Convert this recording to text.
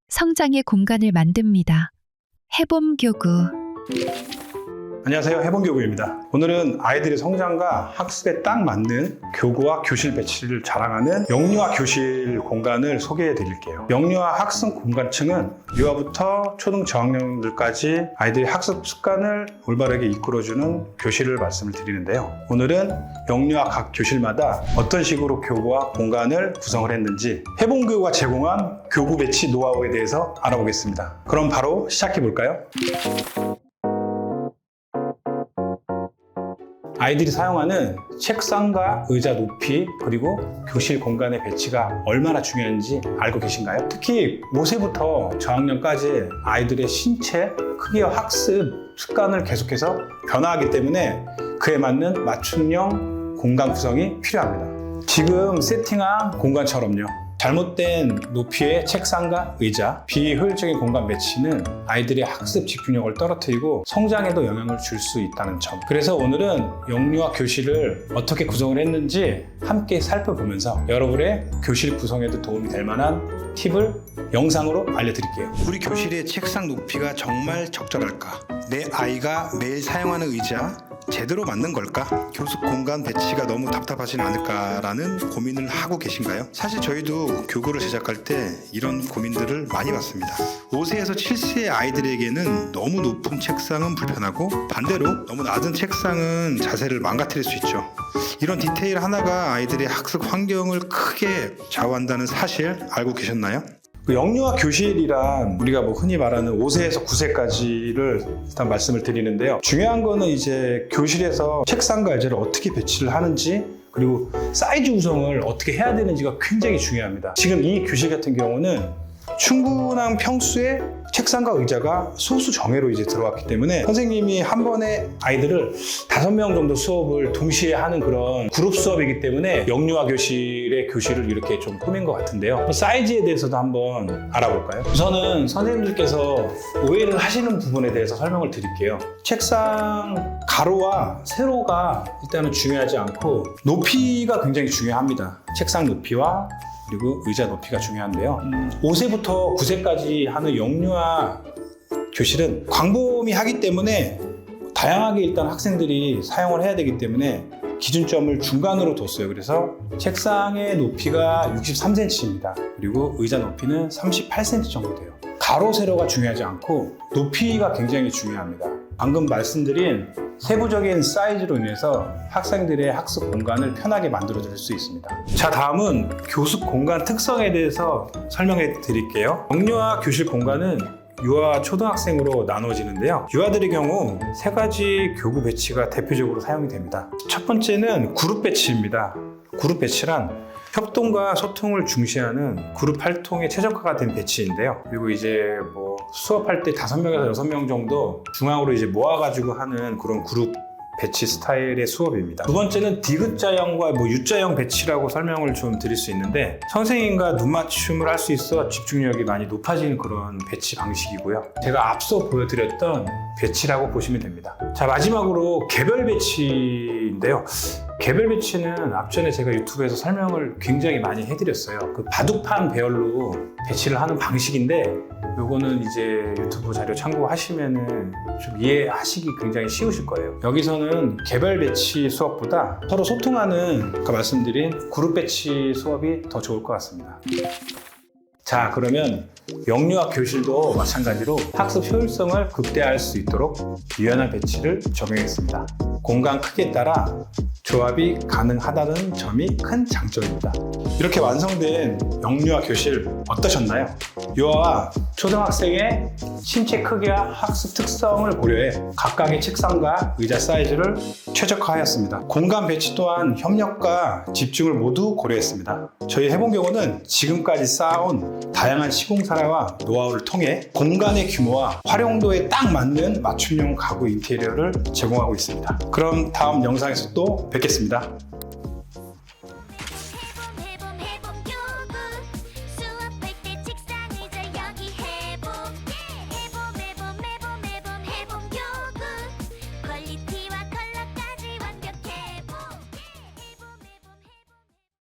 성장의 공간을 만듭니다. 해봄 교구. 안녕하세요, 해본교구입니다. 오늘은 아이들의 성장과 학습에 딱 맞는 교구와 교실 배치를 자랑하는 영유아 교실 공간을 소개해 드릴게요. 영유아 학습 공간층은 유아부터 초등 저학년들까지 아이들의 학습 습관을 올바르게 이끌어주는 교실을 말씀을 드리는데요. 오늘은 영유아 각 교실마다 어떤 식으로 교구와 공간을 구성을 했는지 해본교구가 제공한 교구 배치 노하우에 대해서 알아보겠습니다. 그럼 바로 시작해 볼까요? 아이들이 사용하는 책상과 의자 높이 그리고 교실 공간의 배치가 얼마나 중요한지 알고 계신가요? 특히 5세부터 저학년까지 아이들의 신체 크기와 학습 습관을 계속해서 변화하기 때문에 그에 맞는 맞춤형 공간 구성이 필요합니다. 지금 세팅한 공간처럼요. 잘못된 높이의 책상과 의자, 비효율적인 공간 배치는 아이들의 학습 집중력을 떨어뜨리고 성장에도 영향을 줄 수 있다는 점. 그래서 오늘은 영유아 교실을 어떻게 구성을 했는지 함께 살펴보면서 여러분의 교실 구성에도 도움이 될 만한 팁을 영상으로 알려드릴게요. 우리 교실의 책상 높이가 정말 적절할까? 내 아이가 매일 사용하는 의자 제대로 맞는 걸까? 교습 공간 배치가 너무 답답하진 않을까라는 고민을 하고 계신가요? 사실 저희도 교구를 제작할 때 이런 고민들을 많이 받습니다. 5세에서 7세의 아이들에게는 너무 높은 책상은 불편하고 반대로 너무 낮은 책상은 자세를 망가뜨릴 수 있죠. 이런 디테일 하나가 아이들의 학습 환경을 크게 좌우한다는 사실 알고 계셨나요? 영유아 교실이란 우리가 흔히 말하는 5세에서 9세까지를 일단 말씀을 드리는데요. 중요한 거는 이제 교실에서 책상과 의자를 어떻게 배치를 하는지 그리고 사이즈 구성을 어떻게 해야 되는지가 굉장히 중요합니다. 지금 이 교실 같은 경우는 충분한 평수의 책상과 의자가 소수 정예로 이제 들어왔기 때문에 선생님이 한 번에 아이들을 5명 정도 수업을 동시에 하는 그런 그룹 수업이기 때문에 영유아 교실의 교실을 이렇게 좀 꾸민 것 같은데요. 사이즈에 대해서도 한번 알아볼까요? 우선은 선생님들께서 오해를 하시는 부분에 대해서 설명을 드릴게요. 책상 가로와 세로가 일단은 중요하지 않고 높이가 굉장히 중요합니다. 책상 높이와 그리고 의자 높이가 중요한데요. 5세부터 9세까지 하는 영유아 교실은 광범위하기 때문에 다양하게 일단 학생들이 사용을 해야 되기 때문에 기준점을 중간으로 뒀어요. 그래서 책상의 높이가 63cm입니다. 그리고 의자 높이는 38cm 정도 돼요. 가로, 세로가 중요하지 않고 높이가 굉장히 중요합니다. 방금 말씀드린 세부적인 사이즈로 인해서 학생들의 학습 공간을 편하게 만들어 드릴 수 있습니다. 자, 다음은 교습 공간 특성에 대해서 설명해 드릴게요. 영유아 교실 공간은 유아 초등학생으로 나눠지는데요. 유아들의 경우 3가지 교구 배치가 대표적으로 사용이 됩니다. 첫 번째는 그룹 배치입니다. 그룹 배치란 협동과 소통을 중시하는 그룹 활동에 최적화가 된 배치인데요. 그리고 이제 수업할 때 5명에서 6명 정도 중앙으로 이제 모아가지고 하는 그런 그룹 배치 스타일의 수업입니다. 두 번째는 디귿자형과 U자형 배치라고 설명을 좀 드릴 수 있는데 선생님과 눈맞춤을 할 수 있어 집중력이 많이 높아지는 그런 배치 방식이고요. 제가 앞서 보여드렸던 배치라고 보시면 됩니다. 자, 마지막으로 개별 배치인데요. 개별 배치는 앞전에 제가 유튜브에서 설명을 굉장히 많이 해드렸어요. 그 바둑판 배열로 배치를 하는 방식인데 요거는 이제 유튜브 자료 참고하시면은 좀 이해하시기 굉장히 쉬우실 거예요. 여기서는 개별 배치 수업보다 서로 소통하는 아까 말씀드린 그룹 배치 수업이 더 좋을 것 같습니다. 자, 그러면 영유아 교실도 마찬가지로 학습 효율성을 극대화할 수 있도록 유연한 배치를 적용했습니다. 공간 크기에 따라 조합이 가능하다는 점이 큰 장점입니다. 이렇게 완성된 영유아 교실 어떠셨나요? 유아와 초등학생의 신체 크기와 학습 특성을 고려해 각각의 책상과 의자 사이즈를 최적화하였습니다. 공간 배치 또한 협력과 집중을 모두 고려했습니다. 저희 해본교구는 지금까지 쌓아온 다양한 시공사례와 노하우를 통해 공간의 규모와 활용도에 딱 맞는 맞춤형 가구 인테리어를 제공하고 있습니다. 그럼 다음 영상에서 또 뵙겠습니다.